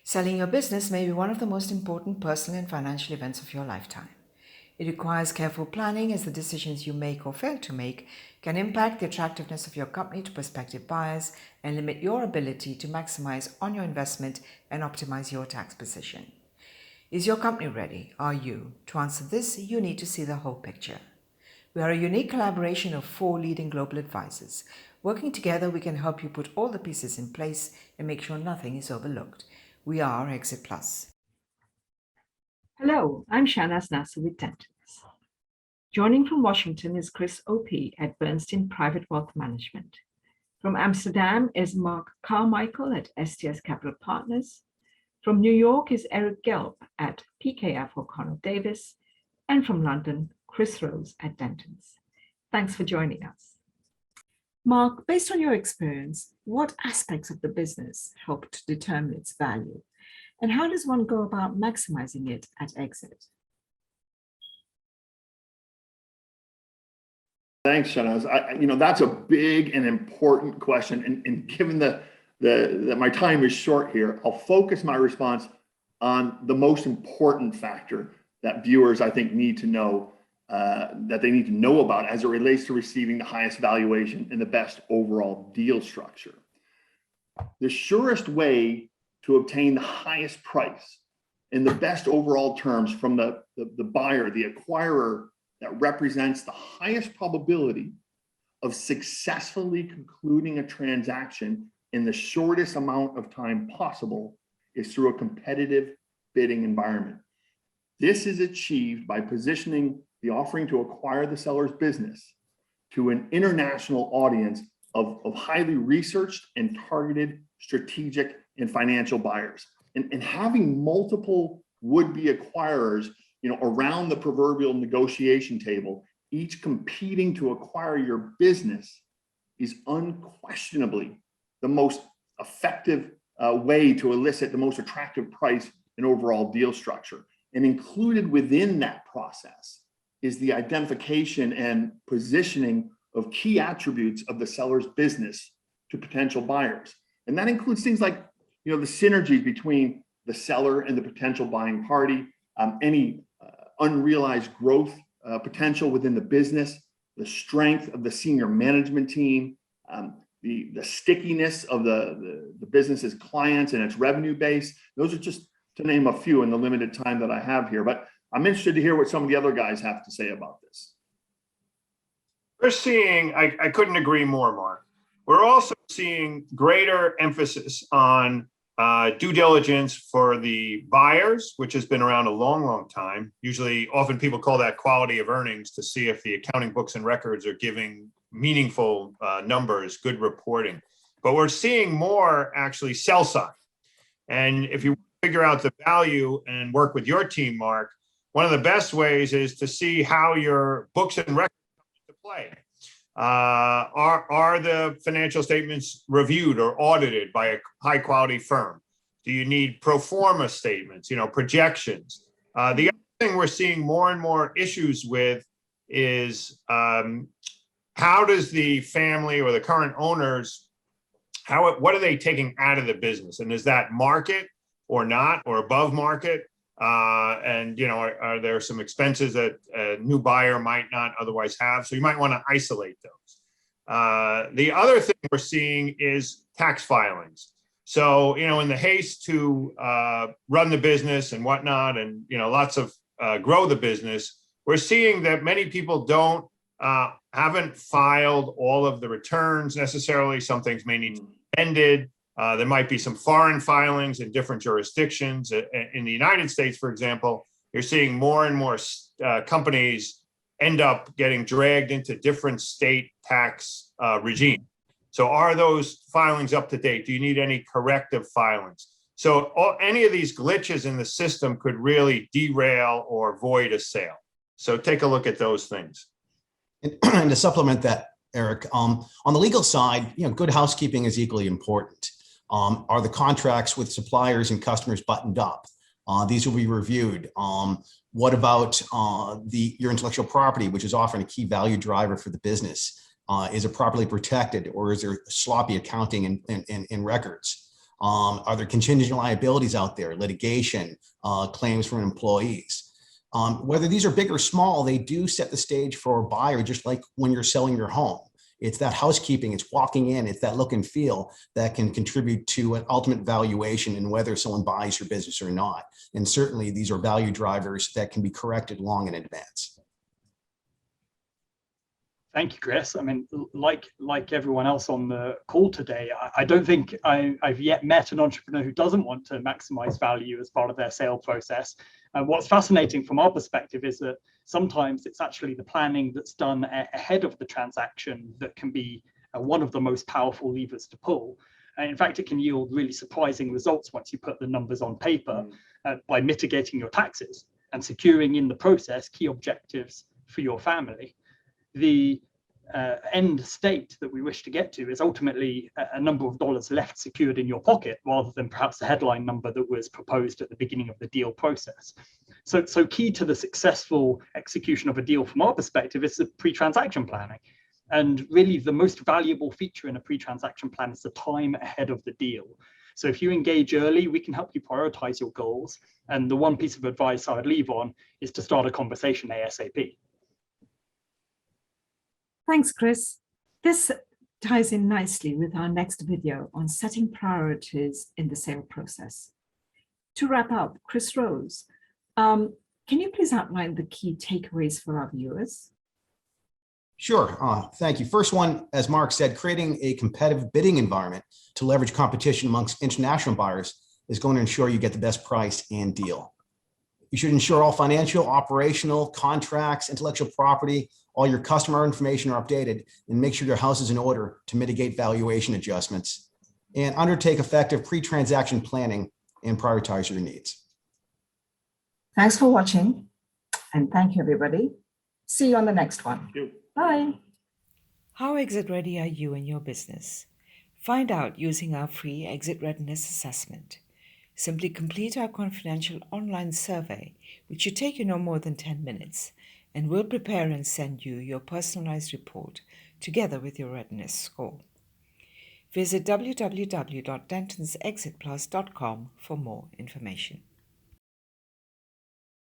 Selling your business may be one of the most important personal and financial events of your lifetime. It requires careful planning as the decisions you make or fail to make can impact the attractiveness of your company to prospective buyers and limit your ability to maximize on your investment and optimize your tax position. Is your company ready? Are you? To answer this, you need to see the whole picture. We are a unique collaboration of 4 leading global advisors. Working together, we can help you put all the pieces in place and make sure nothing is overlooked. We are Exit Plus. Hello, I'm Shahnaz Nasser with Dentons. Joining from Washington is Chris Opie at Bernstein Private Wealth Management. From Amsterdam is Mark Carmichael at STS Capital Partners. From New York is Eric Gelb at PKF O'Connor Davis. And from London, Chris Rose at Dentons. Thanks for joining us. Mark, based on your experience, what aspects of the business help to determine its value? And how does one go about maximizing it at exit? Thanks, Shahnaz. That's a big and important question. And given that my time is short here, I'll focus my response on the most important factor that viewers, I think, need to know, that they need to know about as it relates to receiving the highest valuation and the best overall deal structure. The surest way to obtain the highest price and the best overall terms from the buyer, the acquirer that represents the highest probability of successfully concluding a transaction in the shortest amount of time possible is through a competitive bidding environment. This is achieved by positioning the offering to acquire the seller's business to an international audience of highly researched and targeted strategic and financial buyers. And having multiple would-be acquirers, around the proverbial negotiation table, each competing to acquire your business, is unquestionably the most effective way to elicit the most attractive price and overall deal structure. And included within that process is the identification and positioning of key attributes of the seller's business to potential buyers. And that includes things like, the synergy between the seller and the potential buying party, any unrealized growth potential within the business, the strength of the senior management team, the stickiness of the business's clients and its revenue base. Those are just to name a few in the limited time that I have here, but I'm interested to hear what some of the other guys have to say about this. We're seeing, I couldn't agree more, Mark. We're also seeing greater emphasis on due diligence for the buyers, which has been around a long, long time. Often people call that quality of earnings, to see if the accounting books and records are giving meaningful numbers, good reporting. But we're seeing more actually sell side. And if you figure out the value and work with your team, Mark, one of the best ways is to see how your books and records come into play. Are the financial statements reviewed or audited by a high quality firm? Do you need pro forma statements, projections? The other thing we're seeing more and more issues with is how does the family or the current owners, what are they taking out of the business? And is that market or not, or above market? And are there some expenses that a new buyer might not otherwise have? So you might want to isolate those. The other thing we're seeing is tax filings. So, in the haste to run the business and whatnot, and, lots of grow the business, we're seeing that many people haven't filed all of the returns necessarily. Some things may need to be amended. There might be some foreign filings in different jurisdictions. In the United States, for example, you're seeing more and more companies end up getting dragged into different state tax regimes. So are those filings up to date? Do you need any corrective filings? So any of these glitches in the system could really derail or void a sale. So take a look at those things. And to supplement that, Eric, on the legal side, good housekeeping is equally important. Are the contracts with suppliers and customers buttoned up? These will be reviewed. What about your intellectual property, which is often a key value driver for the business? Is it properly protected, or is there sloppy accounting and records? Are there contingent liabilities out there, litigation, claims from employees? Whether these are big or small, they do set the stage for a buyer, just like when you're selling your home. It's that housekeeping, it's walking in, it's that look and feel that can contribute to an ultimate valuation in whether someone buys your business or not. And certainly these are value drivers that can be corrected long in advance. Thank you, Chris. I mean, like everyone else on the call today, I don't think I've yet met an entrepreneur who doesn't want to maximize value as part of their sale process. And what's fascinating from our perspective is that sometimes it's actually the planning that's done ahead of the transaction that can be one of the most powerful levers to pull. And in fact, it can yield really surprising results once you put the numbers on paper by mitigating your taxes and securing in the process key objectives for your family. The end state that we wish to get to is ultimately a number of dollars left secured in your pocket rather than perhaps the headline number that was proposed at the beginning of the deal process. So key to the successful execution of a deal from our perspective is the pre-transaction planning. And really the most valuable feature in a pre-transaction plan is the time ahead of the deal. So if you engage early, we can help you prioritize your goals. And the one piece of advice I would leave on is to start a conversation ASAP. Thanks, Chris. This ties in nicely with our next video on setting priorities in the sale process. To wrap up, Chris Rose, can you please outline the key takeaways for our viewers? Sure. Thank you. First one, as Mark said, creating a competitive bidding environment to leverage competition amongst international buyers is going to ensure you get the best price and deal. You should ensure all financial, operational, contracts, intellectual property, all your customer information are updated, and make sure your house is in order to mitigate valuation adjustments, and undertake effective pre-transaction planning and prioritize your needs. Thanks for watching, and thank you, everybody. See you on the next one. Thank you. Bye. How exit ready are you in your business? Find out using our free exit readiness assessment. Simply complete our confidential online survey, which should take you no more than 10 minutes, and we'll prepare and send you your personalized report together with your readiness score. Visit www.dentonsexitplus.com for more information.